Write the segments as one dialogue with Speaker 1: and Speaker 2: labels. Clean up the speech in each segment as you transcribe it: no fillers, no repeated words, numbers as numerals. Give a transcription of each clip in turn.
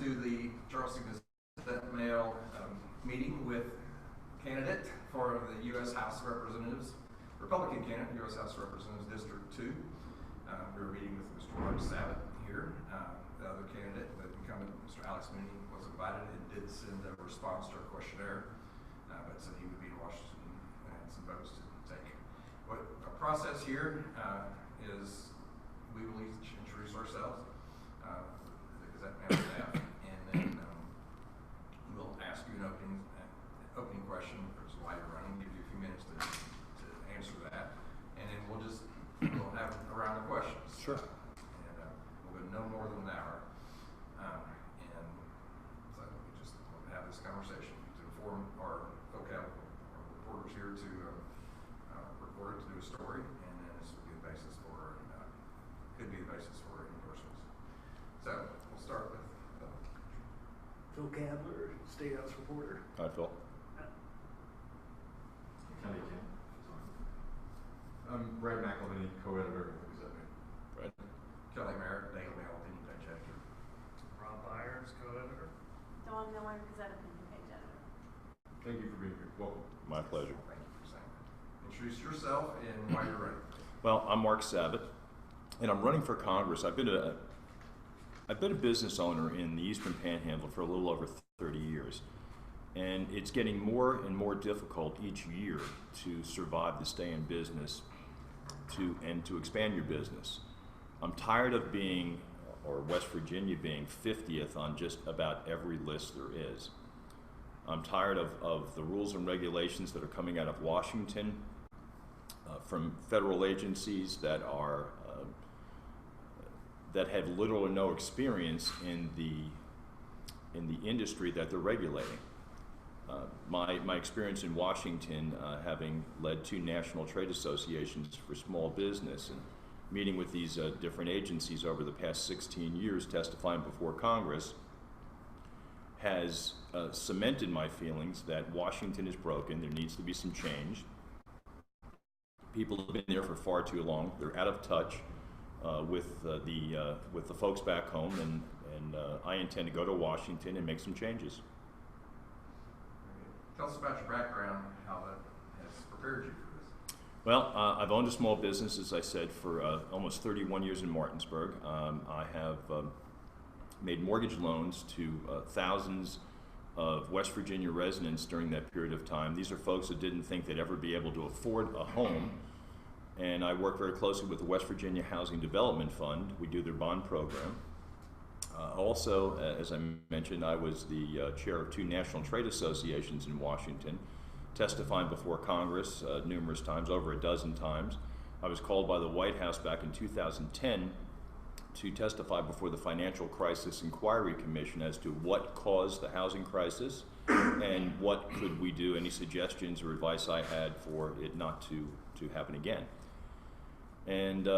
Speaker 1: to the Charleston Gazette-Mail meeting with candidate for the U.S. House of Representatives, Republican candidate, U.S. House of Representatives District 2. We were meeting with Mr. Mark Sabat here. The other candidate, the incumbent, Mr. Alex Mooney, was invited and did send a response to our questionnaire, but said he would be in Washington and had some votes to take. What our process here is we will each introduce ourselves, the Gazette-Mail staff, and then we'll ask you an opening question, which is why you're running, give you a few minutes to answer that, and then we'll have a round of questions.
Speaker 2: Sure.
Speaker 1: And we'll go no more than an hour. And so we just want to have this conversation to inform our reporters here to record it, to do a story, and then this will be the basis for, could be the basis for endorsements. So we'll start with
Speaker 3: Phil Cadler, State House reporter.
Speaker 2: Hi, Phil.
Speaker 4: I'm Brad McElhenney, co-editor of the Gazette-Mail.
Speaker 2: Brad.
Speaker 1: Kelly Merritt, Daily Mail opinion page editor.
Speaker 3: Rob Byers, co-editor.
Speaker 5: Dawn Miller, Gazette opinion page editor.
Speaker 4: Thank you for being here. Welcome.
Speaker 2: My pleasure.
Speaker 1: Thank you for saying that. Introduce yourself and why you're running.
Speaker 2: Well, I'm Mark Sabat, and I'm running for Congress. I've been a business owner in the Eastern Panhandle for a little over 30 years, and it's getting more and more difficult each year to survive, to stay in business, and to expand your business. I'm tired of being, or West Virginia being 50th on just about every list there is. I'm tired of the rules and regulations that are coming out of Washington from federal agencies that are that have little or no experience in the industry that they're regulating. My experience in Washington, having led 2 national trade associations for small business and meeting with these different agencies over the past 16 years, testifying before Congress, has cemented my feelings that Washington is broken. There needs to be some change. People have been there for far too long. They're out of touch with the folks back home, and I intend to go to Washington and make some changes.
Speaker 1: Tell us about your background, how that has prepared you for this.
Speaker 2: Well, I've owned a small business, as I said, for almost 31 years in Martinsburg. I have made mortgage loans to thousands of West Virginia residents during that period of time. These are folks that didn't think they'd ever be able to afford a home, and I work very closely with the West Virginia Housing Development Fund. We do their bond program. Also, as I mentioned, I was the chair of 2 national trade associations in Washington, testifying before Congress numerous times, over a dozen times. I was called by the White House back in 2010 to testify before the Financial Crisis Inquiry Commission as to what caused the housing crisis and what could we do, any suggestions or advice I had for it not to happen again. And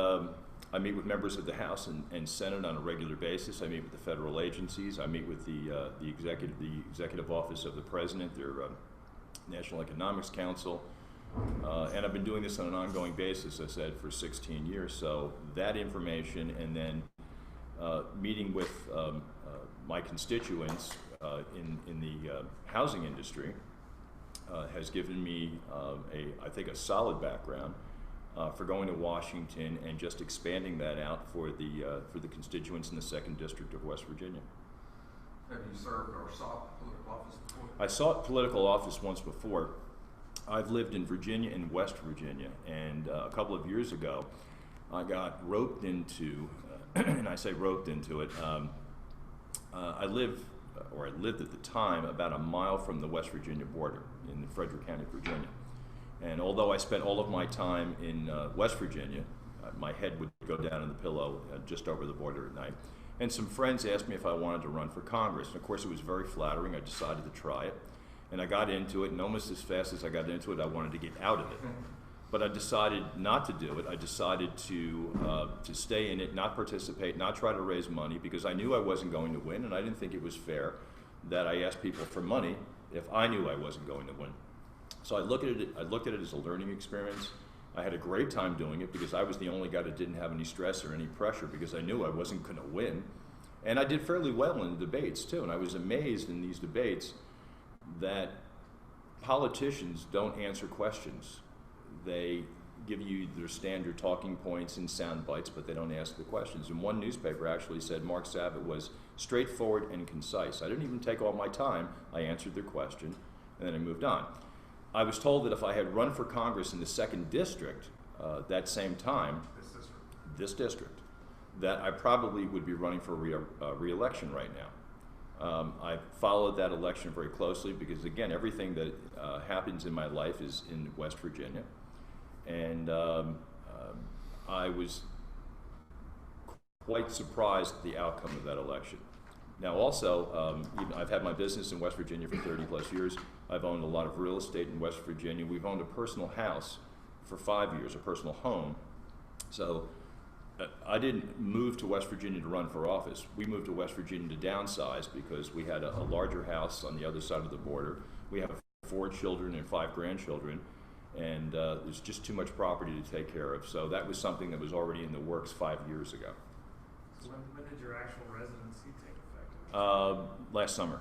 Speaker 2: I meet with members of the House and Senate on a regular basis. I meet with the federal agencies. I meet with the executive office of the president, their National Economics Council, and I've been doing this on an ongoing basis, as I said, for 16 years. So that information, and then meeting with my constituents in the housing industry has given me I think a solid background for going to Washington and just expanding that out for the constituents in the 2nd District of West Virginia.
Speaker 1: Have you served or sought political office before?
Speaker 2: I sought political office once before. I've lived in Virginia and West Virginia, and a couple of years ago I got roped into, and I say roped into it, I lived at the time about a mile from the West Virginia border in Frederick County, Virginia. And although I spent all of my time in West Virginia, my head would go down on the pillow just over the border at night. And some friends asked me if I wanted to run for Congress. And of course it was very flattering. I decided to try it. And I got into it, and almost as fast as I got into it, I wanted to get out of it. But I decided not to do it. I decided to stay in it, not participate, not try to raise money, because I knew I wasn't going to win, and I didn't think it was fair that I asked people for money if I knew I wasn't going to win. So I looked at it as a learning experience. I had a great time doing it because I was the only guy that didn't have any stress or any pressure because I knew I wasn't going to win. And I did fairly well in the debates too, and I was amazed in these debates that politicians don't answer questions. They give you their standard talking points and sound bites, but they don't ask the questions. And one newspaper actually said Mark Sabat was straightforward and concise. I didn't even take all my time. I answered their question, and then I moved on. I was told that if I had run for Congress in the 2nd District that same time, this district, that I probably would be running for re-election right now. I followed that election very closely because, again, everything that happens in my life is in West Virginia. And I was quite surprised at the outcome of that election. Now also, I've had my business in West Virginia for 30 plus years. I've owned a lot of real estate in West Virginia. We've owned a personal house for 5 years, a personal home. So I didn't move to West Virginia to run for office. We moved to West Virginia to downsize because we had a larger house on the other side of the border. We have 4 children and 5 grandchildren, and there's just too much property to take care of. So that was something that was already in the works 5 years ago.
Speaker 3: So when did your actual residency take effect?
Speaker 2: Last summer,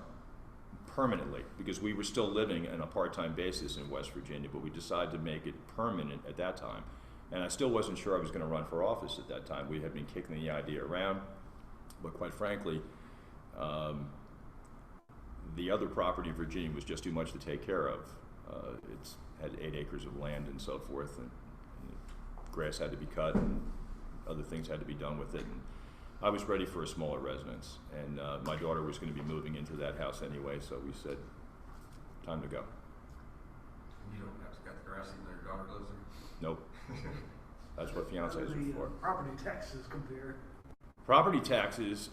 Speaker 2: permanently, because we were still living on a part-time basis in West Virginia, but we decided to make it permanent at that time. And I still wasn't sure I was going to run for office at that time. We had been kicking the idea around, but quite frankly, the other property in Virginia was just too much to take care of. It's had 8 acres of land and so forth, and grass had to be cut, and other things had to be done with it. And I was ready for a smaller residence, and my daughter was going to be moving into that house anyway, so we said, time to go.
Speaker 1: You don't have to cut the grass even though your daughter lives there?
Speaker 2: Nope. That's what fiancés are for.
Speaker 3: Property taxes compare.
Speaker 2: Property taxes,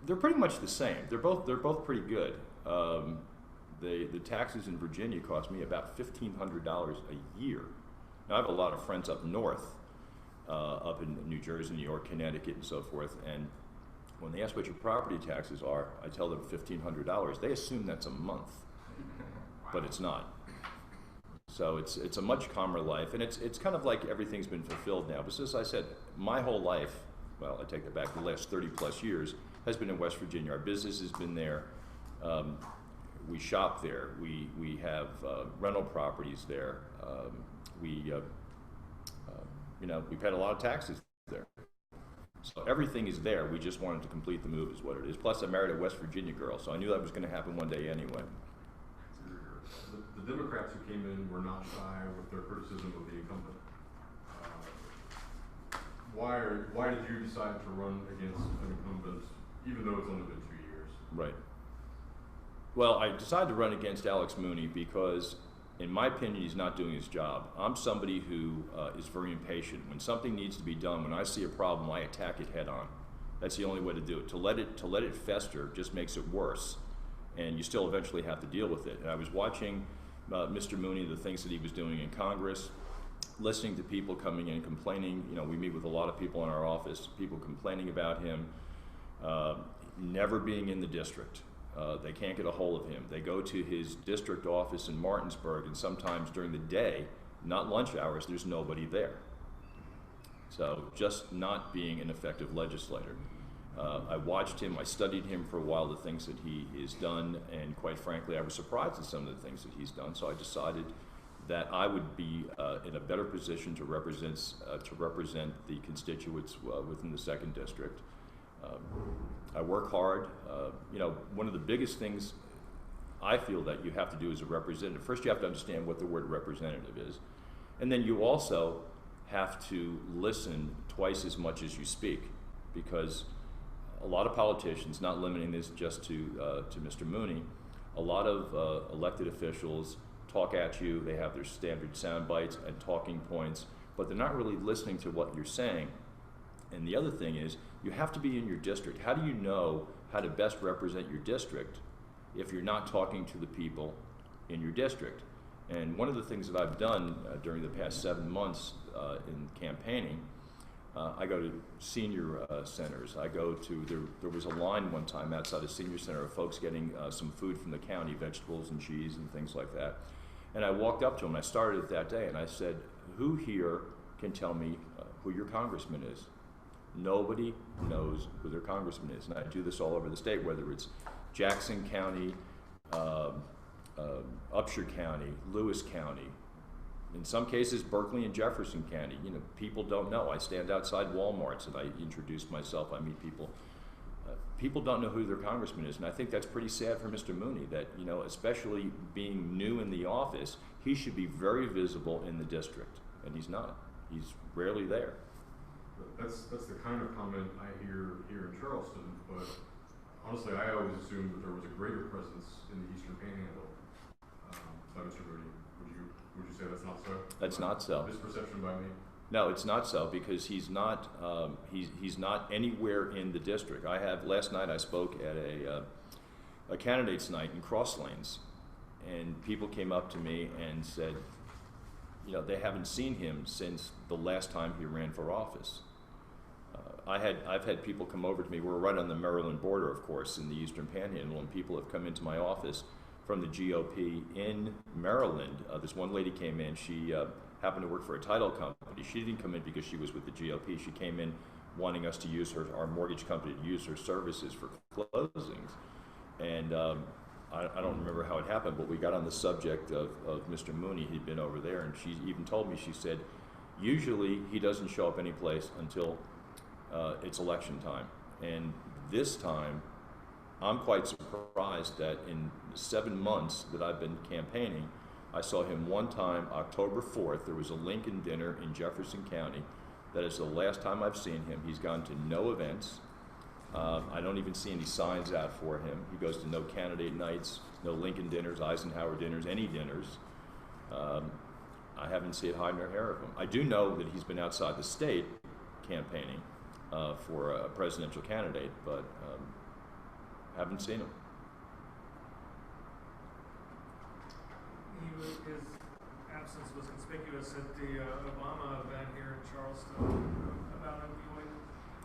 Speaker 2: they're pretty much the same. They're both pretty good. The taxes in Virginia cost me about $1,500 a year. Now I have a lot of friends up north, up in New Jersey, New York, Connecticut, and so forth. And when they ask what your property taxes are, I tell them $1,500. They assume that's a month, but it's not. So it's a much calmer life, and it's kind of like everything's been fulfilled now. But as I said, my whole life, well, I take that back, the last 30 plus years has been in West Virginia. Our business has been there. We shop there. We have rental properties there. We paid a lot of taxes there. So everything is there. We just wanted to complete the move is what it is. Plus I married a West Virginia girl, so I knew that was going to happen one day anyway.
Speaker 4: The Democrats who came in were not shy with their criticism of the incumbent. Why did you decide to run against an incumbent, even though it's only been 2 years?
Speaker 2: Right. Well, I decided to run against Alex Mooney because, in my opinion, he's not doing his job. I'm somebody who is very impatient. When something needs to be done, when I see a problem, I attack it head on. That's the only way to do it. To let it fester just makes it worse, and you still eventually have to deal with it. And I was watching Mr. Mooney, the things that he was doing in Congress, listening to people coming in complaining. We meet with a lot of people in our office, people complaining about him never being in the district. They can't get a hold of him. They go to his district office in Martinsburg, and sometimes during the day, not lunch hours, there's nobody there. So just not being an effective legislator. I watched him, I studied him for a while, the things that he has done, and quite frankly, I was surprised at some of the things that he's done, so I decided that I would be in a better position to represent the constituents within the 2nd District. I work hard. One of the biggest things I feel that you have to do as a representative, first you have to understand what the word representative is, and then you also have to listen twice as much as you speak, because a lot of politicians, not limiting this just to Mr. Mooney, a lot of elected officials talk at you. They have their standard sound bites and talking points, but they're not really listening to what you're saying. And the other thing is, you have to be in your district. How do you know how to best represent your district if you're not talking to the people in your district? And one of the things that I've done during the past 7 months in campaigning, I go to senior centers. I go to, there was a line one time outside a senior center of folks getting some food from the county, vegetables and cheese and things like that. And I walked up to them, I started it that day, and I said, who here can tell me who your congressman is? Nobody knows who their congressman is, and I do this all over the state, whether it's Jackson County, Upshur County, Lewis County, in some cases Berkeley and Jefferson County. You know, people don't know. I stand outside Walmarts and I introduce myself, I meet people. People don't know who their congressman is, and I think that's pretty sad for Mr. Mooney, that, you know, especially being new in the office, he should be very visible in the district, and he's not. He's rarely there.
Speaker 4: That's the kind of comment I hear here in Charleston, but honestly, I always assumed that there was a greater presence in the Eastern Panhandle by Mr. Mooney. Would you say that's not so?
Speaker 2: That's not so.
Speaker 4: Misperception by me?
Speaker 2: No, it's not so, because he's not anywhere in the district. Last night I spoke at a candidates night in Cross Lanes, and people came up to me and said, you know, they haven't seen him since the last time he ran for office. I've had people come over to me. We're right on the Maryland border, of course, in the Eastern Panhandle, and people have come into my office from the GOP in Maryland. This one lady came in. She happened to work for a title company. She didn't come in because she was with the GOP. She came in wanting us to use our mortgage company to use her services for closings. And I don't remember how it happened, but we got on the subject of Mr. Mooney. He'd been over there, and she even told me, she said, usually he doesn't show up any place until it's election time. And this time, I'm quite surprised that in 7 months that I've been campaigning, I saw him one time, October 4th. There was a Lincoln dinner in Jefferson County. That is the last time I've seen him. He's gone to no events. I don't even see any signs out for him. He goes to no candidate nights, no Lincoln dinners, Eisenhower dinners, any dinners. I haven't seen hide nor hair of him. I do know that he's been outside the state campaigning for a presidential candidate, but haven't seen him.
Speaker 3: His absence was conspicuous at the Obama event here in Charleston about opioid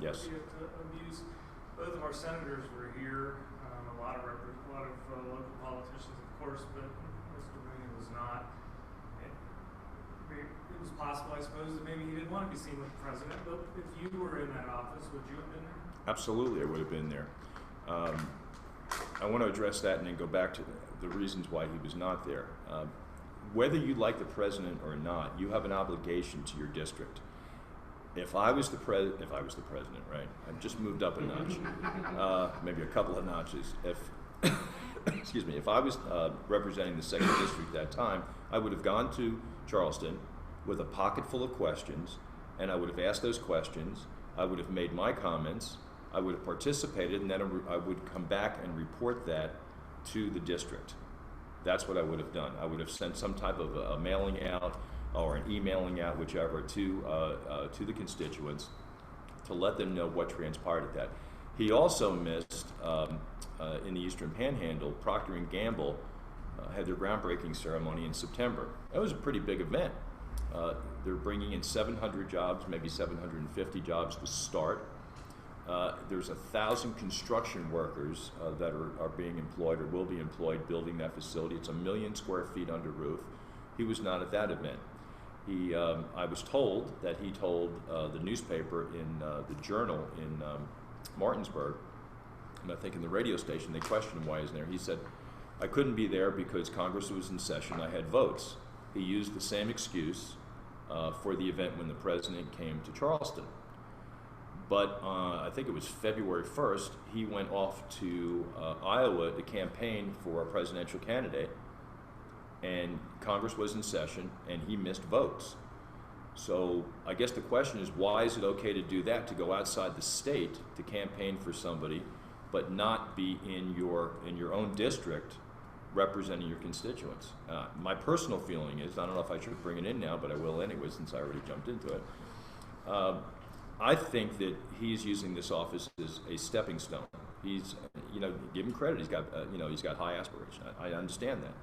Speaker 3: abuse. Both of our senators were here, a lot of local politicians, of course, but Mr. Mooney was not. It was possible, I suppose, that maybe he didn't want to be seen with the president, but if you were in that office, would you have been there?
Speaker 2: Absolutely, I would have been there. I want to address that and then go back to the reasons why he was not there. Whether you like the president or not, you have an obligation to your district. If I was the president, right? I've just moved up a notch, maybe a couple of notches. Excuse me, if I was representing the 2nd District at that time, I would have gone to Charleston with a pocket full of questions, and I would have asked those questions. I would have made my comments. I would have participated, and then I would come back and report that to the district. That's what I would have done. I would have sent some type of a mailing out or an emailing out, whichever, to the constituents to let them know what transpired at that. He also missed, in the Eastern Panhandle, Procter & Gamble had their groundbreaking ceremony in September. That was a pretty big event. They're bringing in 700 jobs, maybe 750 jobs to start. There's 1,000 construction workers that are being employed or will be employed building that facility. It's 1 million square feet under roof. He was not at that event. I was told that he told the newspaper in the Journal in Martinsburg, and I think in the radio station, they questioned him why he's there. He said, I couldn't be there because Congress was in session. I had votes. He used the same excuse for the event when the president came to Charleston. But I think it was February 1st, he went off to Iowa to campaign for a presidential candidate, and Congress was in session, and he missed votes. So I guess the question is, why is it okay to do that, to go outside the state to campaign for somebody, but not be in your own district representing your constituents? My personal feeling is, I don't know if I should bring it in now, but I will anyway since I already jumped into it. I think that he's using this office as a stepping stone. He's, give him credit. He's got, he's got high aspiration. I understand that.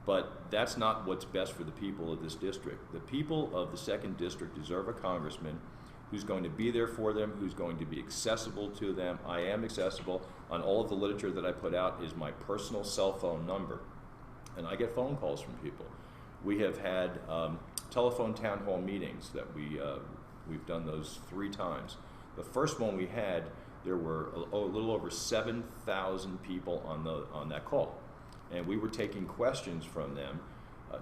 Speaker 2: But that's not what's best for the people of this district. The people of the 2nd District deserve a congressman who's going to be there for them, who's going to be accessible to them. I am accessible. On all of the literature that I put out is my personal cell phone number. And I get phone calls from people. We have had telephone town hall meetings that we We've done those 3 times. The first one we had, there were a little over 7,000 people on that call, and we were taking questions from them,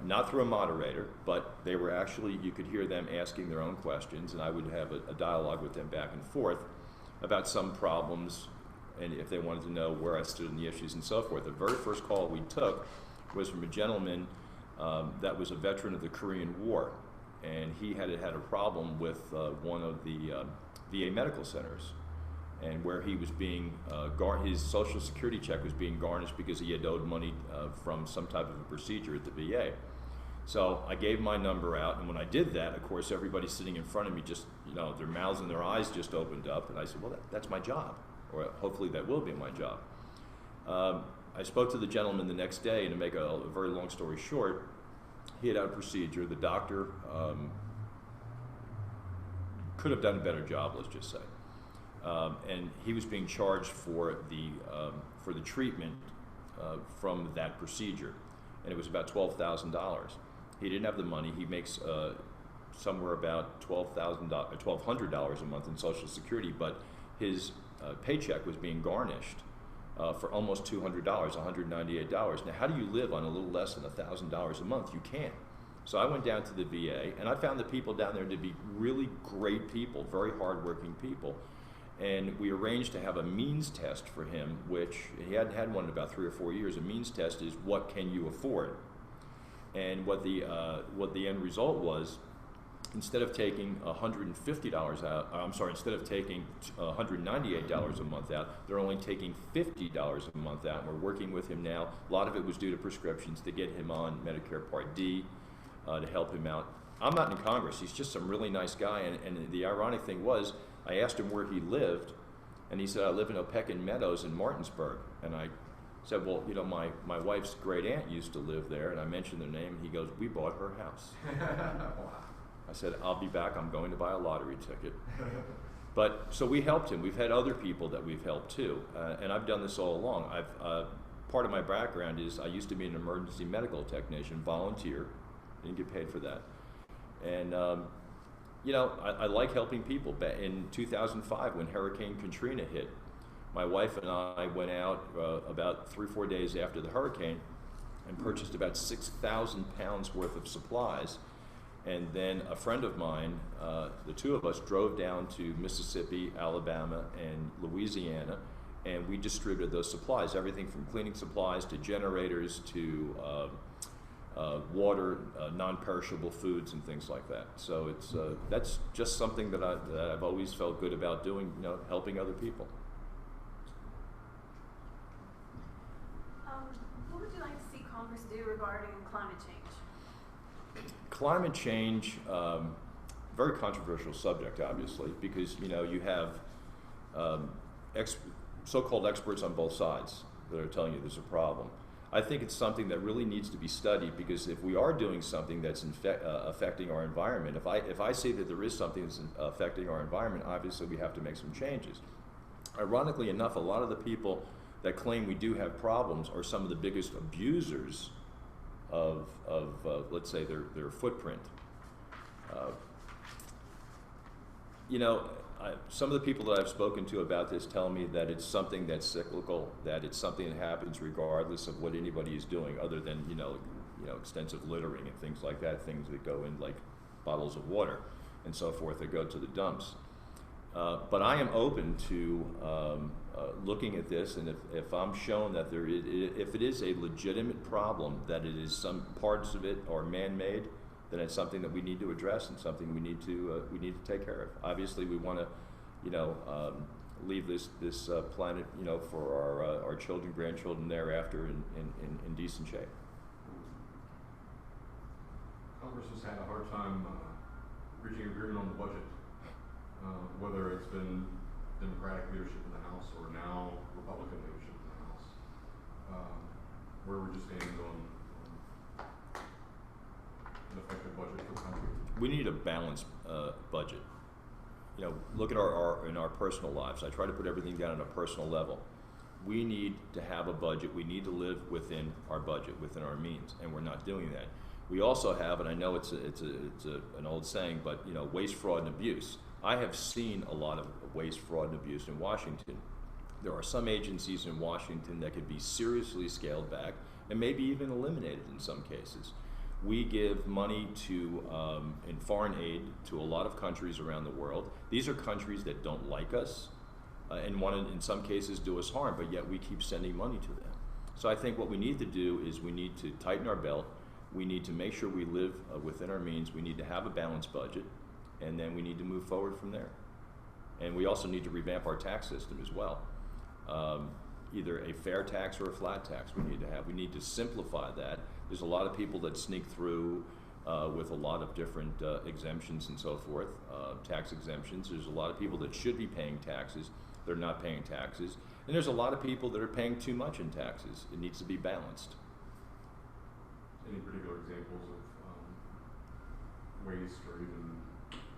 Speaker 2: not through a moderator, but they were actually, you could hear them asking their own questions, and I would have a dialogue with them back and forth about some problems, and if they wanted to know where I stood in the issues and so forth. The very first call we took was from a gentleman that was a veteran of the Korean War, and he had a problem with one of the VA medical centers, and where he was being, his Social Security check was being garnished because he had owed money from some type of a procedure at the VA. So I gave my number out, and when I did that, of course, everybody sitting in front of me just, their mouths and their eyes just opened up, and I said, well, that's my job, or hopefully that will be my job. I spoke to the gentleman the next day, and to make a very long story short, he had a procedure. The doctor could have done a better job, let's just say. And he was being charged for the treatment from that procedure, and it was about $12,000. He didn't have the money. He makes somewhere about $1,200 a month in Social Security, but his paycheck was being garnished for almost $200, $198. Now, how do you live on a little less than $1,000 a month? You can't. So I went down to the VA, and I found the people down there to be really great people, very hardworking people. And we arranged to have a means test for him, which he hadn't had one in about 3 or 4 years. A means test is, what can you afford? And what the end result was, instead of taking $150 out, instead of taking $198 a month out, they're only taking $50 a month out. And we're working with him now. A lot of it was due to prescriptions to get him on Medicare Part D, to help him out. I'm not in Congress. He's just some really nice guy. And the ironic thing was, I asked him where he lived, and he said, I live in Opequon Meadows in Martinsburg. And I said, well, my wife's great aunt used to live there, and I mentioned their name, and he goes, we bought her house. I said, I'll be back. I'm going to buy a lottery ticket. But so we helped him. We've had other people that we've helped too, and I've done this all along. Part of my background is I used to be an emergency medical technician, volunteer, didn't get paid for that, and I like helping people. In 2005, when Hurricane Katrina hit, my wife and I went out about 3 or 4 days after the hurricane and purchased about 6,000 pounds worth of supplies. And then a friend of mine, the 2 of us drove down to Mississippi, Alabama, and Louisiana, and we distributed those supplies, everything from cleaning supplies to generators to water, non-perishable foods, and things like that. So that's just something that I've always felt good about doing, helping other people.
Speaker 5: What would you like to see Congress do regarding climate change?
Speaker 2: Climate change, very controversial subject, obviously, because you have so-called experts on both sides that are telling you there's a problem. I think it's something that really needs to be studied, because if we are doing something that's affecting our environment, if I say that there is something that's affecting our environment, obviously we have to make some changes. Ironically enough, a lot of the people that claim we do have problems are some of the biggest abusers of let's say, their footprint. Some of the people that I've spoken to about this tell me that it's something that's cyclical, that it's something that happens regardless of what anybody is doing, other than extensive littering and things like that, things that go in like bottles of water and so forth that go to the dumps. But I am open to looking at this, and if I'm shown that if it is a legitimate problem, that it is some parts of it are man-made, then it's something that we need to address and something we need to take care of. Obviously, we want to leave this planet for our children, grandchildren thereafter in decent shape.
Speaker 4: Congress has had a hard time reaching agreement on the budget, whether it's been Democratic leadership in the House or now Republican leadership in the House. Where would you stand on an effective budget for the country?
Speaker 2: We need a balanced budget. Look at in our personal lives. I try to put everything down at a personal level. We need to have a budget. We need to live within our budget, within our means, and we're not doing that. We also have, and I know it's an old saying, but waste, fraud, and abuse. I have seen a lot of waste, fraud, and abuse in Washington. There are some agencies in Washington that could be seriously scaled back and maybe even eliminated in some cases. We give money to, in foreign aid to a lot of countries around the world. These are countries that don't like us and want to, in some cases, do us harm, but yet we keep sending money to them. So I think what we need to do is we need to tighten our belt. We need to make sure we live within our means. We need to have a balanced budget, and then we need to move forward from there. And we also need to revamp our tax system as well. Either a fair tax or a flat tax we need to have. We need to simplify that. There's a lot of people that sneak through with a lot of different exemptions and so forth, tax exemptions. There's a lot of people that should be paying taxes. They're not paying taxes. And there's a lot of people that are paying too much in taxes. It needs to be balanced.
Speaker 4: Any particular examples of waste or even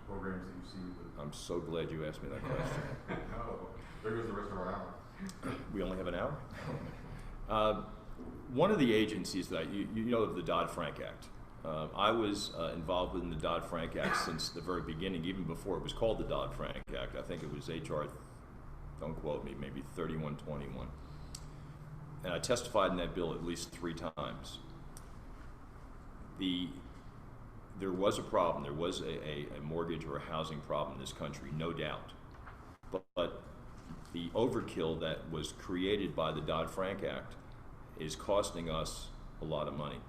Speaker 4: programs that you see that...
Speaker 2: I'm so glad you asked me that question.
Speaker 4: Oh, there goes the rest of our hour.
Speaker 2: We only have an hour? One of the agencies that you know of the Dodd-Frank Act. I was involved in the Dodd-Frank Act since the very beginning, even before it was called the Dodd-Frank Act. I think it was HR, don't quote me, maybe 3121. And I testified in that bill at least 3 times. There was a problem. There was a mortgage or a housing problem in this country, no doubt. But the overkill that was created by the Dodd-Frank Act is costing us a lot of money.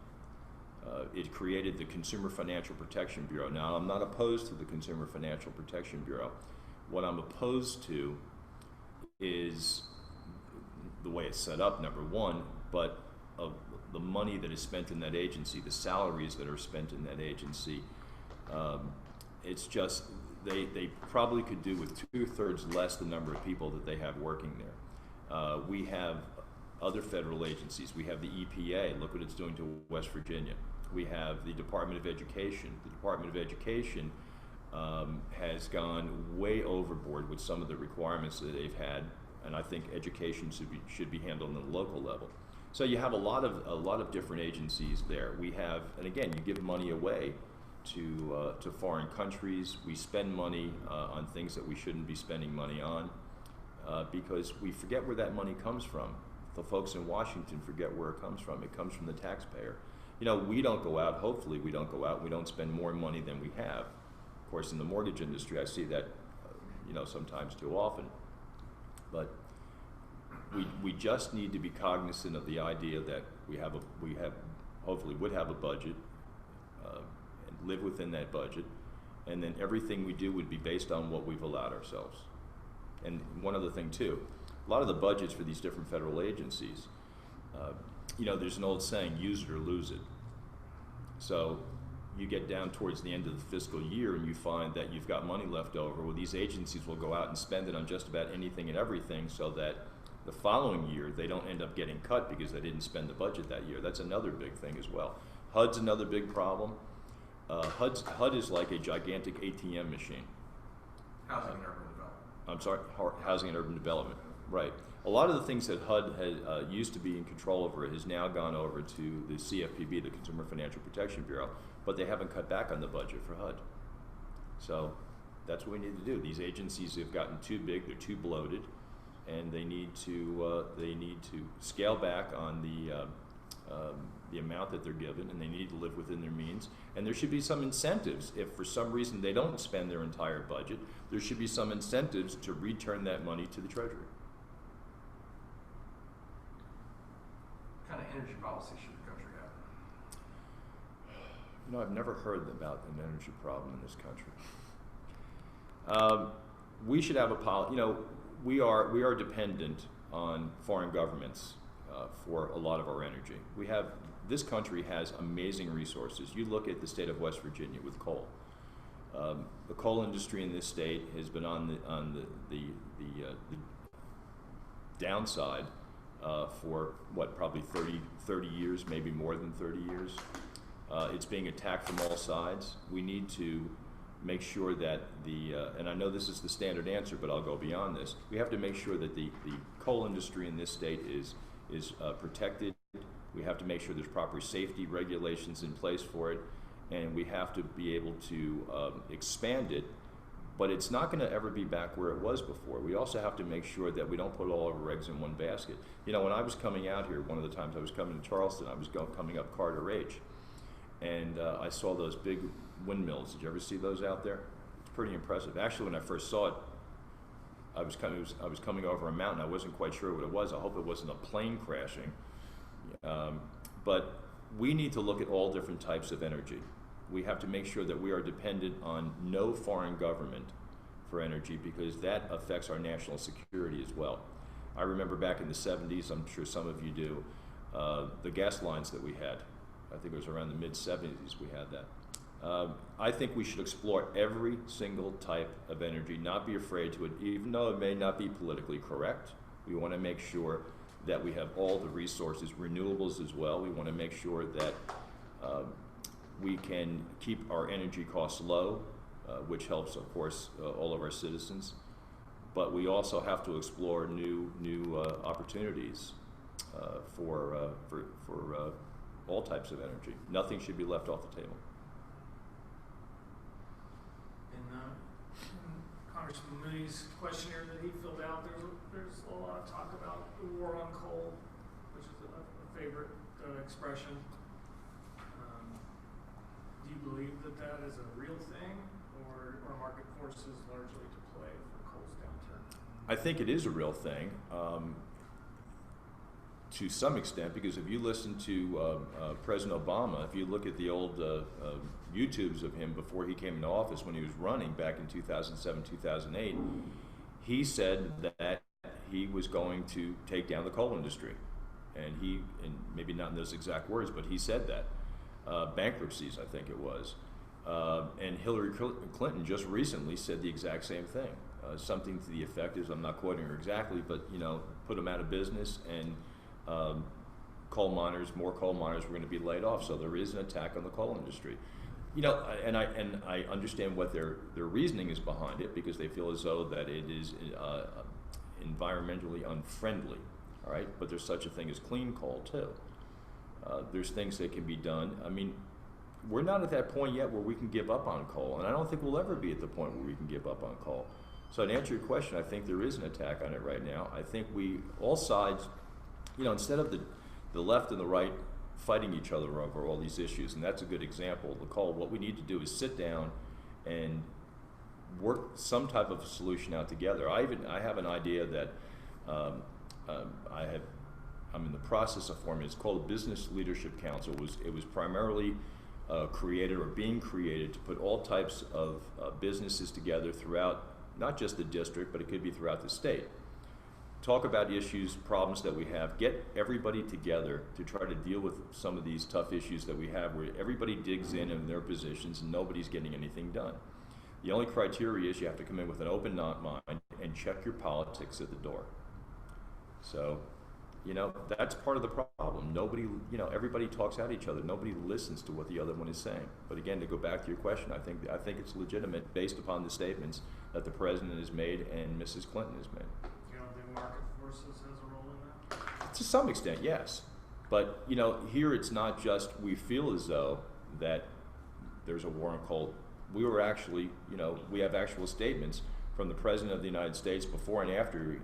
Speaker 2: It created the Consumer Financial Protection Bureau. Now, I'm not opposed to the Consumer Financial Protection Bureau. What I'm opposed to is the way it's set up, number one, but of the money that is spent in that agency, the salaries that are spent in that agency. It's just, they probably could do with 2/3 less the number of people that they have working there. We have other federal agencies. We have the EPA. Look what it's doing to West Virginia. We have the Department of Education. The Department of Education has gone way overboard with some of the requirements that they've had, and I think education should be handled on the local level. So you have a lot of different agencies there. We have, and again, you give money away to foreign countries. We spend money on things that we shouldn't be spending money on because we forget where that money comes from. The folks in Washington forget where it comes from. It comes from the taxpayer. We don't go out, hopefully we don't go out, we don't spend more money than we have. Of course, in the mortgage industry, I see that, sometimes too often. But we just need to be cognizant of the idea that we hopefully would have a budget and live within that budget, and then everything we do would be based on what we've allowed ourselves. And one other thing too, a lot of the budgets for these different federal agencies, there's an old saying, use it or lose it. So you get down towards the end of the fiscal year and you find that you've got money left over. Well, these agencies will go out and spend it on just about anything and everything so that the following year they don't end up getting cut because they didn't spend the budget that year. That's another big thing as well. HUD's another big problem. HUD is like a gigantic ATM machine.
Speaker 1: Housing and urban development.
Speaker 2: I'm sorry, housing and urban development, right. A lot of the things that HUD had, used to be in control over has now gone over to the CFPB, the Consumer Financial Protection Bureau, but they haven't cut back on the budget for HUD. So that's what we need to do. These agencies have gotten too big, they're too bloated, and they need to scale back on the amount that they're given, and they need to live within their means. And there should be some incentives. If for some reason they don't spend their entire budget, there should be some incentives to return that money to the Treasury.
Speaker 1: What kind of energy policy should the country have?
Speaker 2: I've never heard about an energy problem in this country. We should have a policy. We are dependent on foreign governments for a lot of our energy. This country has amazing resources. You look at the state of West Virginia with coal. The coal industry in this state has been on the downside for probably 30 years, maybe more than 30 years. It's being attacked from all sides. We need to make sure that and I know this is the standard answer, but I'll go beyond this. We have to make sure that the coal industry in this state is protected We have to make sure there's proper safety regulations in place for it, and we have to be able to expand it, but it's not going to ever be back where it was before. We also have to make sure that we don't put all of our eggs in one basket. You know, when I was coming out here, one of the times I was coming to Charleston, I was coming up Carter H, and I saw those big windmills. Did you ever see those out there? It's pretty impressive. Actually, when I first saw it, I was coming over a mountain. I wasn't quite sure what it was. I hope it wasn't a plane crashing. But we need to look at all different types of energy. We have to make sure that we are dependent on no foreign government for energy, because that affects our national security as well. I remember back in the 70s, I'm sure some of you do, the gas lines that we had. I think it was around the mid-70s we had that. I think we should explore every single type of energy, not be afraid to it, even though it may not be politically correct. We want to make sure that we have all the resources, renewables as well. We want to make sure that we can keep our energy costs low, which helps, of course, all of our citizens. But we also have to explore new opportunities for all types of energy. Nothing should be left off the table.
Speaker 3: In Congressman Moody's questionnaire that he filled out, there's a lot of talk about the war on coal, which is a favorite expression. Do you believe that is a real thing, or are market forces largely to play for coal's downturn?
Speaker 2: I think it is a real thing to some extent, because if you listen to President Obama, if you look at the old YouTubes of him before he came into office, when he was running back in 2007, 2008, he said that he was going to take down the coal industry. And maybe not in those exact words, but he said that. Bankruptcies, I think it was. And Hillary Clinton just recently said the exact same thing. Something to the effect is, I'm not quoting her exactly, but put them out of business, and more coal miners were going to be laid off. So there is an attack on the coal industry. And I understand what their reasoning is behind it, because they feel as though that it is environmentally unfriendly. All right, but there's such a thing as clean coal too. There's things that can be done. I mean, we're not at that point yet where we can give up on coal, and I don't think we'll ever be at the point where we can give up on coal. So to answer your question, I think there is an attack on it right now. I think all sides, instead of the left and the right fighting each other over all these issues, and that's a good example of the coal, what we need to do is sit down and work some type of a solution out together. I have an idea that I'm in the process of forming. It's called Business Leadership Council. It was primarily created, or being created, to put all types of businesses together throughout, not just the district, but it could be throughout the state. Talk about issues, problems that we have, get everybody together to try to deal with some of these tough issues that we have, where everybody digs in their positions and nobody's getting anything done. The only criteria is you have to come in with an open mind and check your politics at the door. So, that's part of the problem. Nobody, everybody talks at each other. Nobody listens to what the other one is saying. But again, to go back to your question, I think it's legitimate based upon the statements that the president has made and Mrs. Clinton has made.
Speaker 3: You don't think market forces has a role in that?
Speaker 2: To some extent, yes. But here it's not just we feel as though that there's a war on coal. We were actually, we have actual statements from the President of the United States before and after,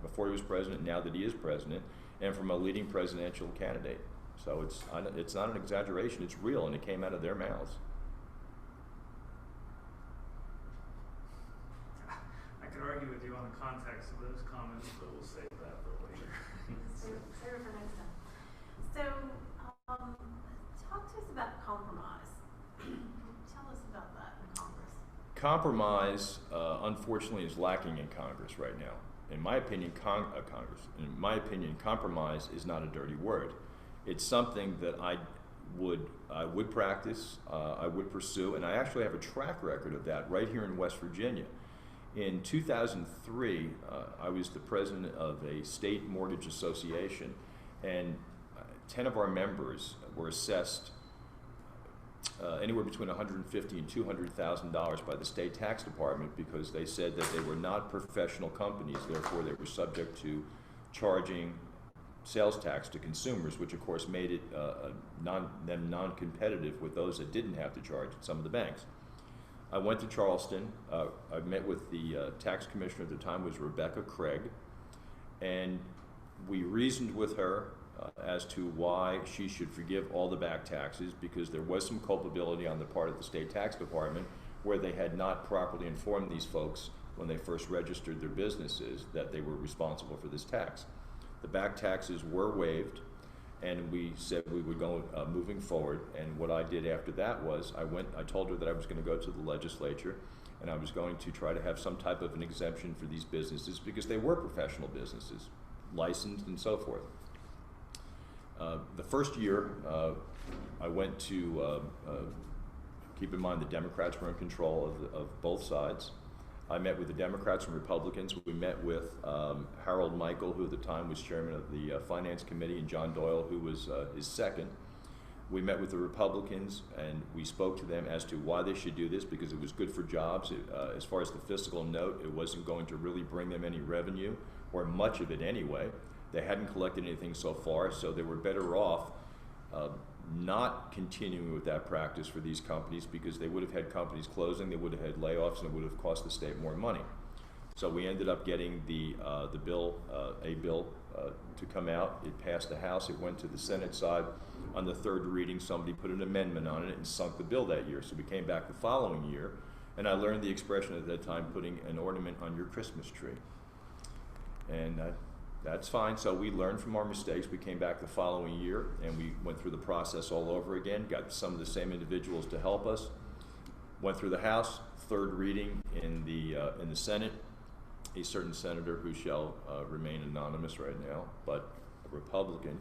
Speaker 2: before he was president, now that he is president, and from a leading presidential candidate. So it's not an exaggeration, it's real, and it came out of their mouths.
Speaker 3: I could argue with you on the context of those comments, but we'll save that for later.
Speaker 5: Save it for next time. So, talk to us about compromise. Tell us about that in Congress.
Speaker 2: Compromise, unfortunately, is lacking in Congress right now. In my opinion, compromise is not a dirty word. It's something that I would practice, I would pursue, and I actually have a track record of that right here in West Virginia. In 2003, I was the president of a state mortgage association, and 10 of our members were assessed anywhere between $150,000 and $200,000 by the state tax department, because they said that they were not professional companies, therefore they were subject to charging sales tax to consumers, which of course made it them non-competitive with those that didn't have to charge at some of the banks. I went to Charleston. I met with the tax commissioner at the time, was Rebecca Craig, and we reasoned with her as to why she should forgive all the back taxes, because there was some culpability on the part of the state tax department where they had not properly informed these folks when they first registered their businesses that they were responsible for this tax. The back taxes were waived, and we said we would go moving forward. And what I did after that was I told her that I was going to go to the legislature and I was going to try to have some type of an exemption for these businesses, because they were professional businesses, licensed and so forth. The first year, I went to, keep in mind the Democrats were in control of both sides. I met with the Democrats and Republicans. We met with Harold Michael, who at the time was chairman of the Finance Committee, and John Doyle, who was his second. We met with the Republicans, and we spoke to them as to why they should do this, because it was good for jobs. As far as the fiscal note, it wasn't going to really bring them any revenue, or much of it anyway. They hadn't collected anything so far, so they were better off not continuing with that practice for these companies, because they would have had companies closing, they would have had layoffs, and it would have cost the state more money. So we ended up getting a bill to come out. It passed the House. It went to the Senate side. On the third reading, somebody put an amendment on it and sunk the bill that year. So we came back the following year, and I learned the expression at that time, putting an ornament on your Christmas tree. And that's fine. So we learned from our mistakes. We came back the following year, and we went through the process all over again, got some of the same individuals to help us, went through the House, third reading in the Senate. A certain senator, who shall remain anonymous right now, but a Republican,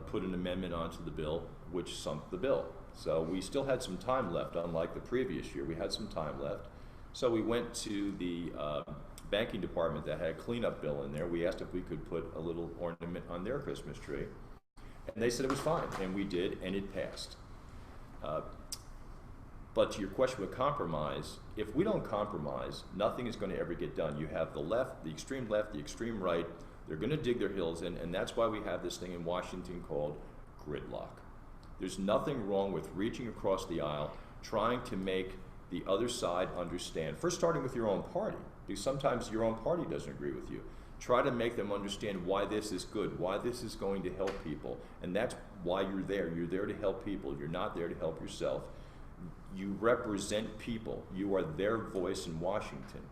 Speaker 2: put an amendment onto the bill, which sunk the bill. So we still had some time left, unlike the previous year. We had some time left. So we went to the banking department that had a cleanup bill in there. We asked if we could put a little ornament on their Christmas tree, and they said it was fine, and we did, and it passed. But to your question with compromise, if we don't compromise, nothing is going to ever get done. You have the left, the extreme right, they're going to dig their heels in, and that's why we have this thing in Washington called gridlock. There's nothing wrong with reaching across the aisle, trying to make the other side understand. First, starting with your own party, because sometimes your own party doesn't agree with you. Try to make them understand why this is good, why this is going to help people, and that's why you're there. You're there to help people. You're not there to help yourself. You represent people. You are their voice in Washington.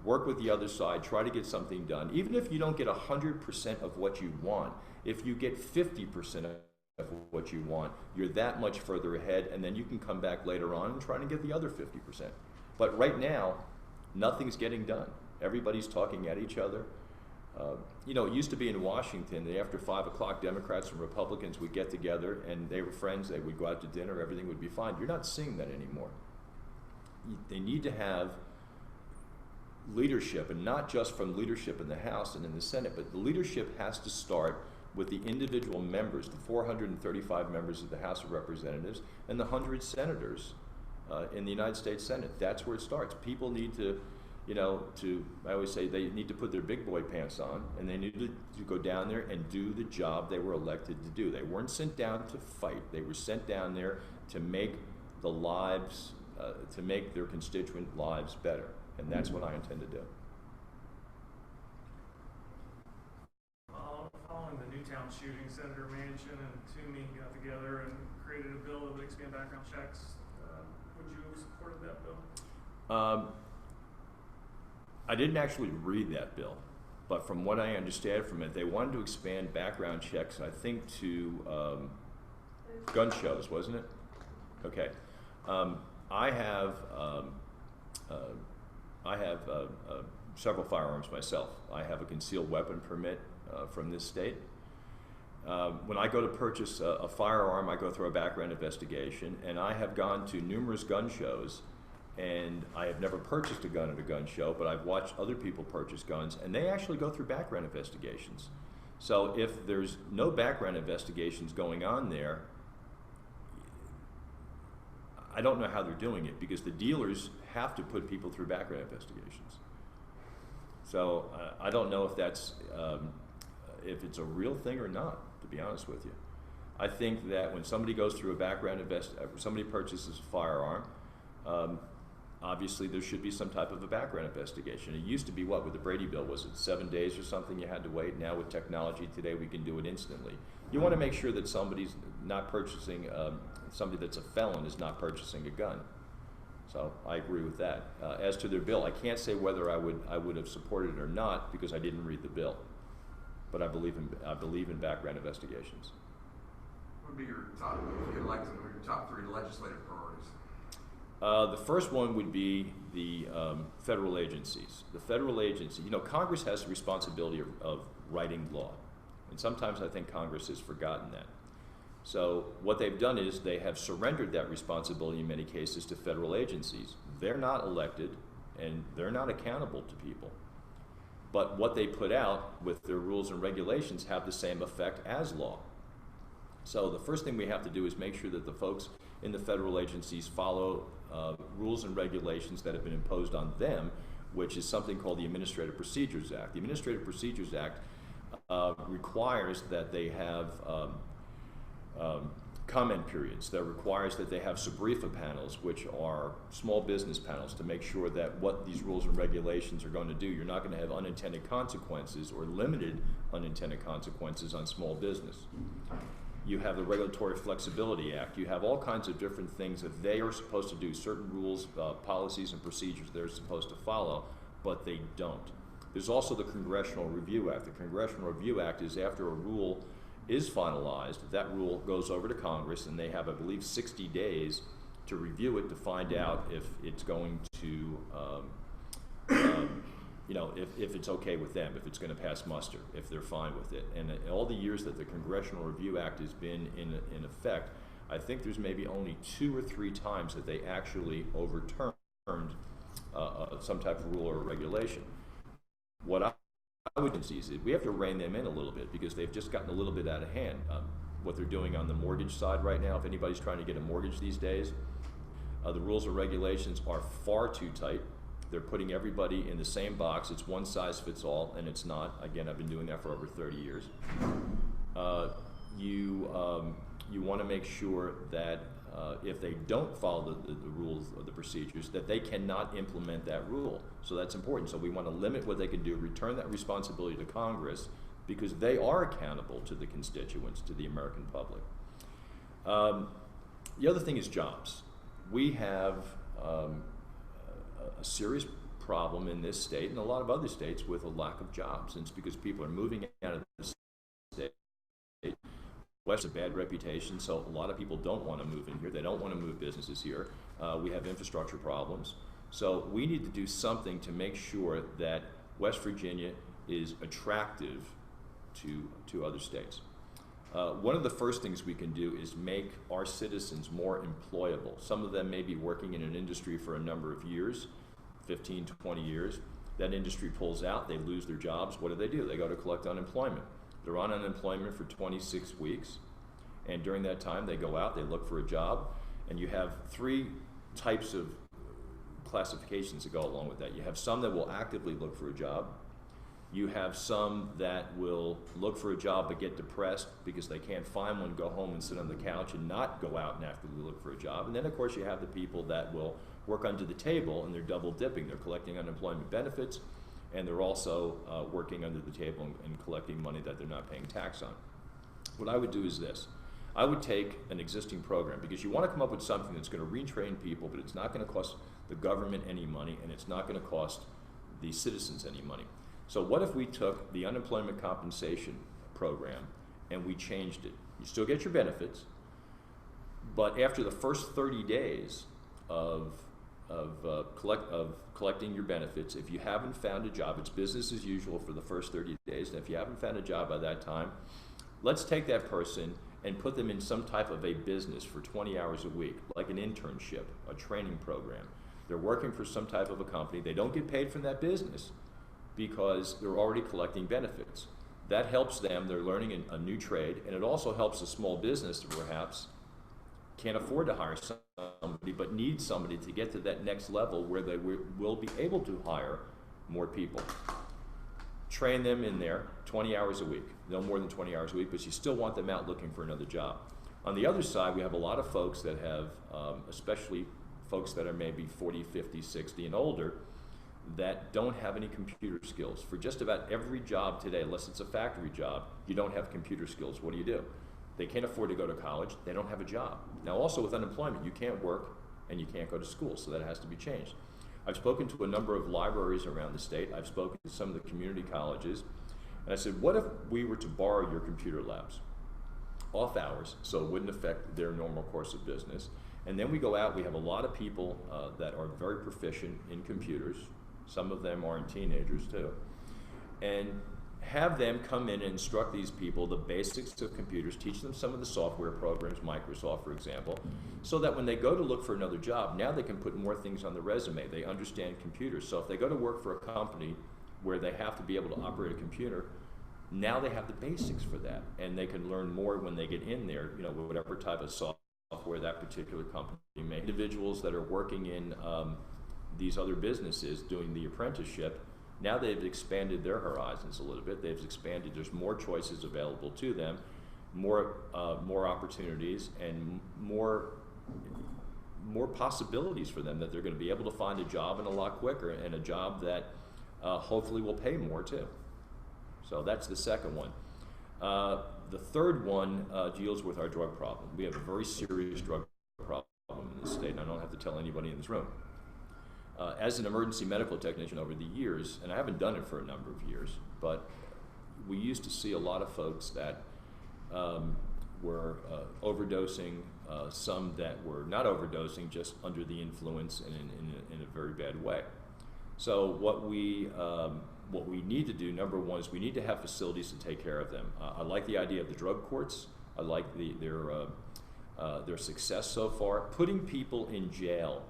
Speaker 2: Work with the other side. Try to get something done. Even if you don't get 100% of what you want, if you get 50% of what you want, you're that much further ahead, and then you can come back later on and try to get the other 50%. But right now, nothing's getting done. Everybody's talking at each other. You know, it used to be in Washington that after 5 o'clock, Democrats and Republicans would get together, and they were friends. They would go out to dinner. Everything would be fine. You're not seeing that anymore. They need to have leadership, and not just from leadership in the House and in the Senate, but the leadership has to start with the individual members, the 435 members of the House of Representatives and the 100 senators in the United States Senate. That's where it starts. People need to, you know, I always say they need to put their big boy pants on, and they need to go down there and do the job they were elected to do. They weren't sent down to fight. They were sent down there to make the lives, to make their constituent lives better. And that's what I intend to do.
Speaker 3: Following the Newtown shooting, Senator Manchin and Toomey got together and created a bill that would expand background checks. Would you have supported that bill?
Speaker 2: I didn't actually read that bill, but from what I understand from it, they wanted to expand background checks, I think, to gun shows, wasn't it? Okay. I have several firearms myself. I have a concealed weapon permit from this state. When I go to purchase a firearm, I go through a background investigation, and I have gone to numerous gun shows, and I have never purchased a gun at a gun show, but I've watched other people purchase guns, and they actually go through background investigations. So if there's no background investigations going on there, I don't know how they're doing it, because the dealers have to put people through background investigations. So I don't know if that's if it's a real thing or not, to be honest with you. I think that when somebody goes through a background somebody purchases a firearm, obviously there should be some type of a background investigation. It used to be what, with the Brady Bill, was it 7 days or something you had to wait? Now with technology today we can do it instantly. You want to make sure that somebody's not purchasing, somebody that's a felon is not purchasing a gun. So I agree with that. As to their bill, I can't say whether I would have supported it or not because I didn't read the bill. But I believe in background investigations.
Speaker 1: What would be your top, if you elected, what would your top 3 legislative priorities?
Speaker 2: The first one would be the federal agencies. The federal agency, you know, Congress has the responsibility of writing law. And sometimes I think Congress has forgotten that. So what they've done is they have surrendered that responsibility in many cases to federal agencies. They're not elected and they're not accountable to people. But what they put out with their rules and regulations have the same effect as law. So the first thing we have to do is make sure that the folks in the federal agencies follow rules and regulations that have been imposed on them, which is something called the Administrative Procedures Act. The Administrative Procedures Act requires that they have comment periods, that requires that they have SBREFA panels, which are small business panels, to make sure that what these rules and regulations are going to do, you're not going to have unintended consequences or limited unintended consequences on small business. You have the Regulatory Flexibility Act. You have all kinds of different things that they are supposed to do, certain rules, policies, and procedures they're supposed to follow, but they don't. There's also the Congressional Review Act. The Congressional Review Act is after a rule is finalized, that rule goes over to Congress, and they have, I believe, 60 days to review it to find out if it's going to, you know, if it's okay with them, if it's going to pass muster, if they're fine with it. And in all the years that the Congressional Review Act has been in effect, I think there's maybe only 2 or 3 times that they actually overturned some type of rule or regulation. What I would see is we have to rein them in a little bit because they've just gotten a little bit out of hand. What they're doing on the mortgage side right now, if anybody's trying to get a mortgage these days, the rules and regulations are far too tight. They're putting everybody in the same box. It's one size fits all, and it's not. Again, I've been doing that for over 30 years. You want to make sure that if they don't follow the rules or the procedures, that they cannot implement that rule. So that's important. So we want to limit what they can do, return that responsibility to Congress, because they are accountable to the constituents, to the American public. The other thing is jobs. We have a serious problem in this state and a lot of other states with a lack of jobs. And it's because people are moving out of the state. West has a bad reputation, so a lot of people don't want to move in here. They don't want to move businesses here. We have infrastructure problems. So we need to do something to make sure that West Virginia is attractive to other states. One of the first things we can do is make our citizens more employable. Some of them may be working in an industry for a number of years, 15, 20 years. That industry pulls out, they lose their jobs. What do? They go to collect unemployment. They're on unemployment for 26 weeks, and during that time they go out, they look for a job, and you have 3 types of classifications that go along with that. You have some that will actively look for a job. You have some that will look for a job but get depressed because they can't find one, go home and sit on the couch and not go out and actively look for a job. And then of course you have the people that will work under the table, and they're double dipping. They're collecting unemployment benefits, and they're also working under the table and collecting money that they're not paying tax on. What I would do is this. I would take an existing program, because you want to come up with something that's going to retrain people, but it's not going to cost the government any money, and it's not going to cost the citizens any money. So what if we took the unemployment compensation program and we changed it? You still get your benefits, but after the first 30 days of collecting your benefits, if you haven't found a job, it's business as usual for the first 30 days. And if you haven't found a job by that time, let's take that person and put them in some type of a business for 20 hours a week, like an internship, a training program. They're working for some type of a company. They don't get paid from that business because they're already collecting benefits. That helps them. They're learning a new trade, and it also helps a small business that perhaps can't afford to hire somebody but needs somebody to get to that next level where they will be able to hire more people. train them in there 20 hours a week, no more than 20 hours a week, but you still want them out looking for another job. On the other side, we have a lot of folks that have, especially folks that are maybe 40, 50, 60 and older, that don't have any computer skills. For just about every job today, unless it's a factory job, you don't have computer skills. What do? They can't afford to go to college, they don't have a job. Now also with unemployment, you can't work and you can't go to school, so that has to be changed. I've spoken to a number of libraries around the state, I've spoken to some of the community colleges, and I said, what if we were to borrow your computer labs? Off hours, so it wouldn't affect their normal course of business. And then we go out, we have a lot of people that are very proficient in computers, some of them aren't teenagers too, and have them come in and instruct these people the basics of computers, teach them some of the software programs, Microsoft for example, so that when they go to look for another job, now they can put more things on the resume. They understand computers. So if they go to work for a company where they have to be able to operate a computer, now they have the basics for that, and they can learn more when they get in there, you know, whatever type of software that particular company may. Individuals that are working in these other businesses doing the apprenticeship, now they've expanded their horizons a little bit. They've expanded, there's more choices available to them, more opportunities, and more possibilities for them, that they're going to be able to find a job and a lot quicker, and a job that hopefully will pay more too. So that's the second one. The third one deals with our drug problem. We have a very serious drug problem in this state, and I don't have to tell anybody in this room. As an emergency medical technician over the years, and I haven't done it for a number of years, but we used to see a lot of folks that were overdosing, some that were not overdosing, just under the influence and in a very bad way. So what we need to do, number one, is we need to have facilities to take care of them. I like the idea of the drug courts. I like their success so far. Putting people in jail,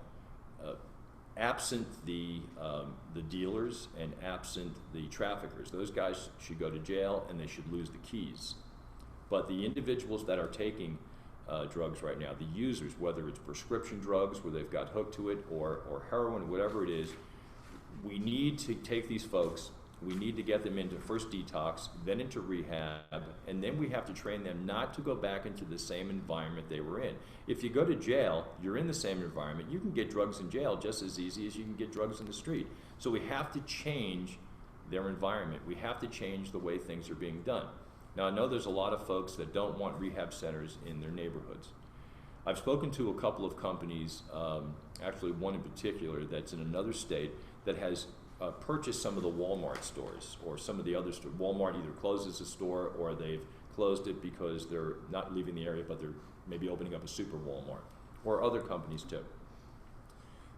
Speaker 2: absent the dealers and absent the traffickers, those guys should go to jail and they should lose the keys. But the individuals that are taking drugs right now, the users, whether it's prescription drugs where they've got hooked to it, or heroin, whatever it is, we need to take these folks, we need to get them into first detox, then into rehab, and then we have to train them not to go back into the same environment they were in. If you go to jail, you're in the same environment. You can get drugs in jail just as easy as you can get drugs in the street. So we have to change their environment. We have to change the way things are being done. Now I know there's a lot of folks that don't want rehab centers in their neighborhoods. I've spoken to a couple of companies, actually one in particular that's in another state, that has purchased some of the Walmart stores or some of the other stores. Walmart either closes a store or they've closed it because they're not leaving the area, but they're maybe opening up a super Walmart, or other companies too.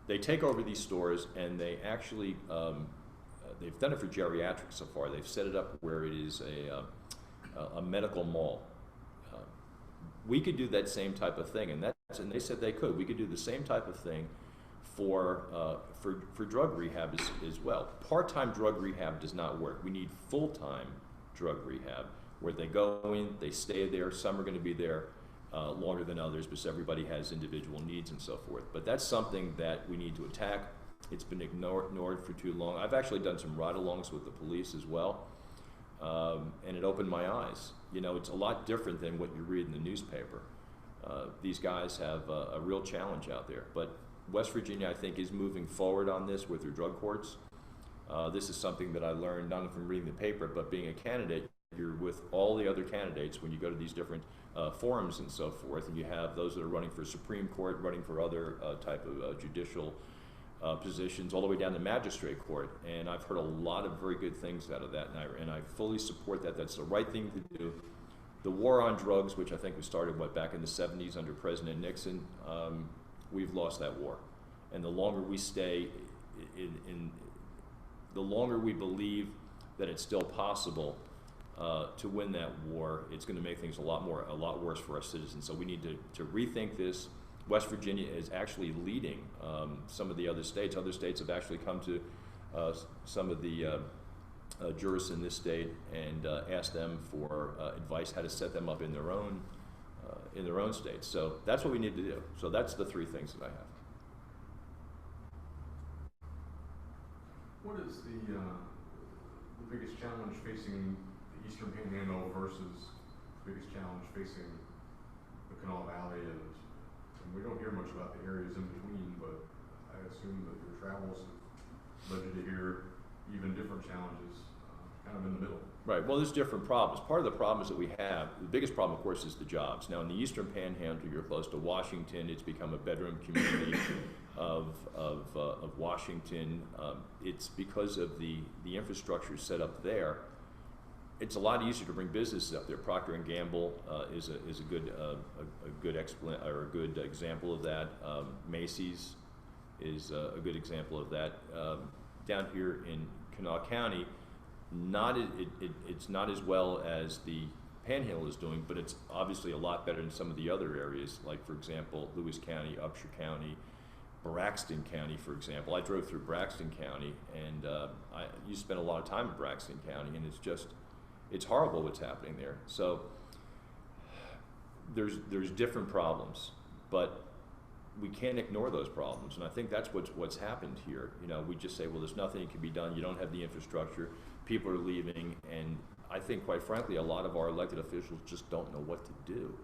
Speaker 2: They take over these stores and they actually, they've done it for geriatrics so far. They've set it up where it is a medical mall. We could do that same type of thing, and they said they could. We could do the same type of thing for drug rehab as well. Part-time drug rehab does not work. We need full-time drug rehab where they go in, they stay there. Some are going to be there longer than others because everybody has individual needs and so forth. But that's something that we need to attack. It's been ignored for too long. I've actually done some ride-alongs with the police as well, and it opened my eyes. You know, it's a lot different than what you read in the newspaper. These guys have a real challenge out there. But West Virginia, I think, is moving forward on this with their drug courts. This is something that I learned not only from reading the paper, but being a candidate. You're with all the other candidates when you go to these different forums and so forth, and you have those that are running for Supreme Court, running for other type of judicial positions, all the way down to magistrate court. And I've heard a lot of very good things out of that, and I fully support that. That's the right thing to do. The war on drugs, which I think was started, back in the 70s under President Nixon, we've lost that war. And the longer we stay the longer we believe that it's still possible to win that war, it's going to make things a lot worse for our citizens. So we need to rethink this. West Virginia is actually leading some of the other states. Other states have actually come to some of the jurists in this state and asked them for advice how to set them up in their own states. So that's what we need to do. So that's the three things that I have.
Speaker 4: What is with biggest challenge facing the Eastern Panhandle versus the biggest challenge facing the Kanawha Valley, and we don't hear much about the areas in between, but I assume that your travels have led you to hear even different challenges, kind of in the middle.
Speaker 2: Right, well, there's different problems. Part of the problems that we have, the biggest problem, of course, is the jobs. Now, in the Eastern Panhandle, you're close to Washington. It's become a bedroom community of Washington. It's because of the infrastructure set up there. It's a lot easier to bring businesses up there. Procter & Gamble is a good example of that. Macy's is a good example of that. Down here in Kanawha County, it's not as well as the Panhandle is doing, but it's obviously a lot better than some of the other areas, like, for example, Lewis County, Upshur County, Braxton County, for example. I drove through Braxton County, and you spend a lot of time in Braxton County, and it's horrible what's happening there. So there's different problems, but we can't ignore those problems, and I think that's what's happened here. You know, we just say, well, there's nothing that can be done. You don't have the infrastructure. People are leaving, and I think, quite frankly, a lot of our elected officials just don't know what to do.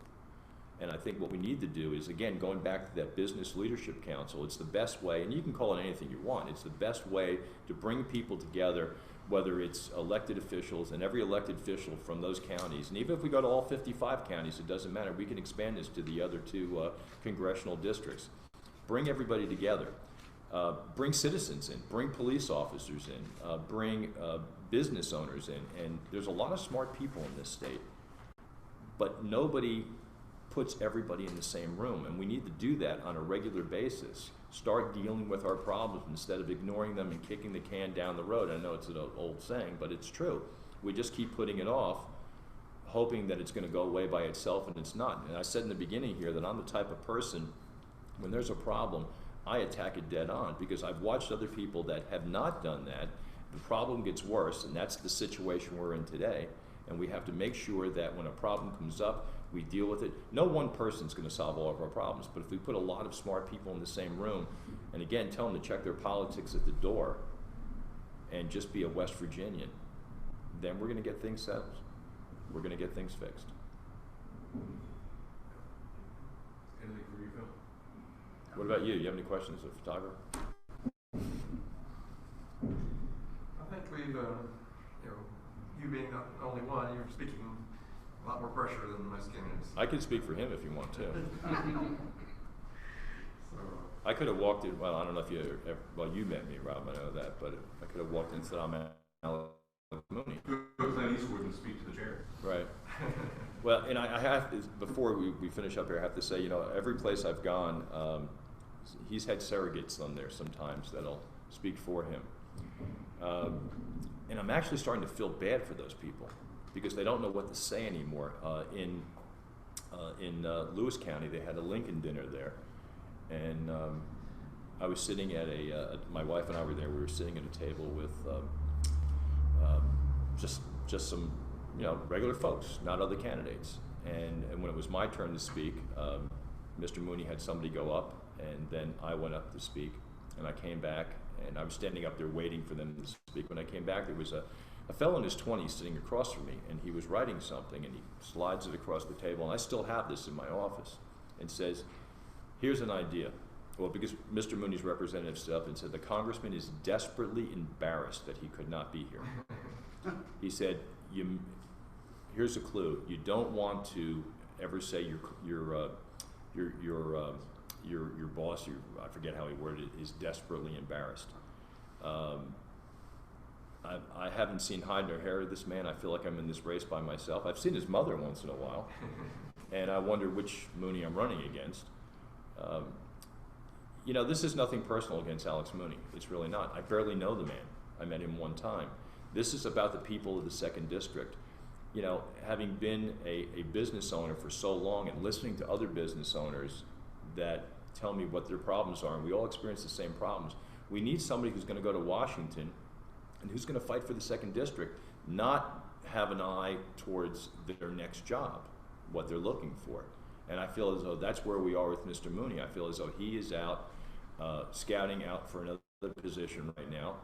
Speaker 2: And I think what we need to do is, again, going back to that Business Leadership Council, it's the best way, and you can call it anything you want, it's the best way to bring people together, whether it's elected officials and every elected official from those counties. And even if we go to all 55 counties, it doesn't matter. We can expand this to the other two congressional districts. Bring everybody together. Bring citizens in, bring police officers in, bring business owners in, and there's a lot of smart people in this state, but nobody puts everybody in the same room, and we need to do that on a regular basis. Start dealing with our problems instead of ignoring them and kicking the can down the road. I know it's an old saying, but it's true. We just keep putting it off, hoping that it's going to go away by itself, and it's not. And I said in the beginning here that I'm the type of person, when there's a problem, I attack it dead on, because I've watched other people that have not done that. The problem gets worse, and that's the situation we're in today. And we have to make sure that when a problem comes up, we deal with it. No one person's going to solve all of our problems, but if we put a lot of smart people in the same room, and again, tell them to check their politics at the door and just be a West Virginian, then we're going to get things settled. We're going to get things fixed.
Speaker 4: Anything for you, Phil?
Speaker 2: What about you? You have any questions of photographer?
Speaker 1: I think we've, you being the only one, you're speaking a lot more pressure than most candidates.
Speaker 2: I can speak for him if you want to.
Speaker 1: So,
Speaker 2: I could have walked in, well, I don't know if you ever, well, you met me, Rob, I know that, but I could have walked in and said, I'm Alex Mooney.
Speaker 4: Clint Eastwood and speak to the chair.
Speaker 2: Right. Well, and I have, before we finish up here, I have to say, every place I've gone, he's had surrogates on there sometimes that'll speak for him. And I'm actually starting to feel bad for those people, because they don't know what to say anymore. In Lewis County, they had a Lincoln dinner there, and I was sitting at my wife and I were there. We were sitting at a table with just some regular folks, not other candidates. And when it was my turn to speak, Mr. Mooney had somebody go up, and then I went up to speak, and I came back, and I was standing up there waiting for them to speak. When I came back, there was a fellow in his 20s sitting across from me, and he was writing something, and he slides it across the table, and I still have this in my office, and says, here's an idea. Well, because Mr. Mooney's representative stood up and said, the congressman is desperately embarrassed that he could not be here. He said, here's a clue. You don't want to ever say your boss, I forget how he worded it, is desperately embarrassed. I haven't seen hide nor hair of this man. I feel like I'm in this race by myself. I've seen his mother once in a while, and I wonder which Mooney I'm running against. This is nothing personal against Alex Mooney. It's really not. I barely know the man. I met him one time. This is about the people of the 2nd District. Having been a business owner for so long and listening to other business owners that tell me what their problems are, and we all experience the same problems. We need somebody who's going to go to Washington and who's going to fight for the 2nd District, not have an eye towards their next job, what they're looking for. And I feel as though that's where we are with Mr. Mooney. I feel as though he is out scouting out for another position right now.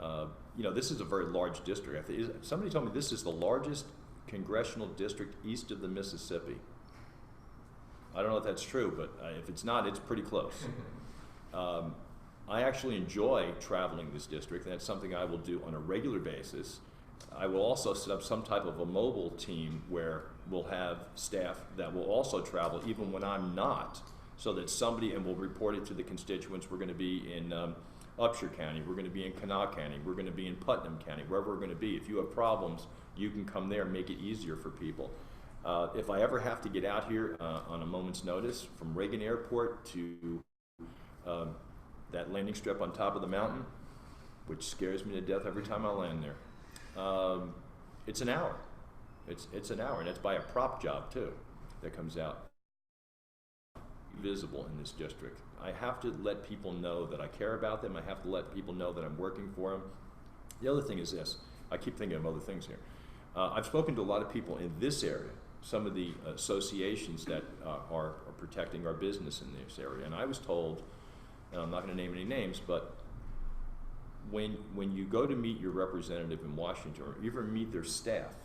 Speaker 2: You know, this is a very large district. Somebody told me this is the largest congressional district east of the Mississippi. I don't know if that's true, but if it's not, it's pretty close. I actually enjoy traveling this district, and that's something I will do on a regular basis. I will also set up some type of a mobile team where we'll have staff that will also travel even when I'm not, so that somebody, and we'll report it to the constituents. We're going to be in Upshur County, we're going to be in Kanawha County, we're going to be in Putnam County, wherever we're going to be. If you have problems, you can come there and make it easier for people. If I ever have to get out here on a moment's notice, from Reagan Airport to that landing strip on top of the mountain, which scares me to death every time I land there, it's an hour. It's an hour, and it's by a prop job too that comes out. Visible in this district. I have to let people know that I care about them. I have to let people know that I'm working for them. The other thing is this. I keep thinking of other things here. I've spoken to a lot of people in this area, some of the associations that are protecting our business in this area, and I was told, and I'm not going to name any names, but when you go to meet your representative in Washington or even meet their staff,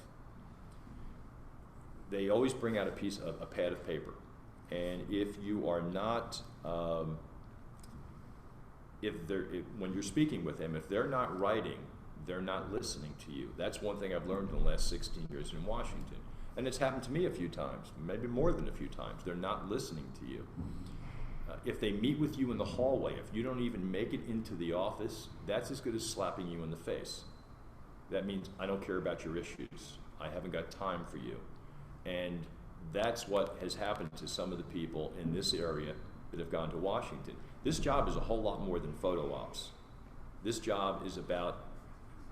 Speaker 2: they always bring out a pad of paper. And if you are not, when you're speaking with them, if they're not writing, they're not listening to you. That's one thing I've learned in the last 16 years in Washington. And it's happened to me a few times, maybe more than a few times. They're not listening to you. If they meet with you in the hallway, if you don't even make it into the office, that's as good as slapping you in the face. That means I don't care about your issues. I haven't got time for you. And that's what has happened to some of the people in this area that have gone to Washington. This job is a whole lot more than photo ops. This job is about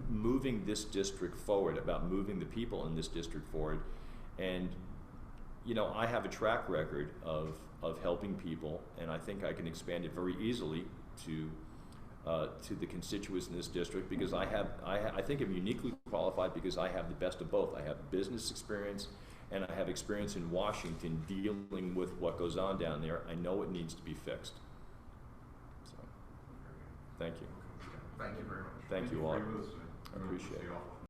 Speaker 2: moving this district forward, about moving the people in this district forward. And, you know, I have a track record of helping people, and I think I can expand it very easily to the constituents in this district, because I think I'm uniquely qualified because I have the best of both. I have business experience, and I have experience in Washington dealing with what goes on down there. I know it needs to be fixed. So, thank you.
Speaker 1: Thank you very much.
Speaker 2: Thank you all.
Speaker 4: I
Speaker 2: I appreciate it.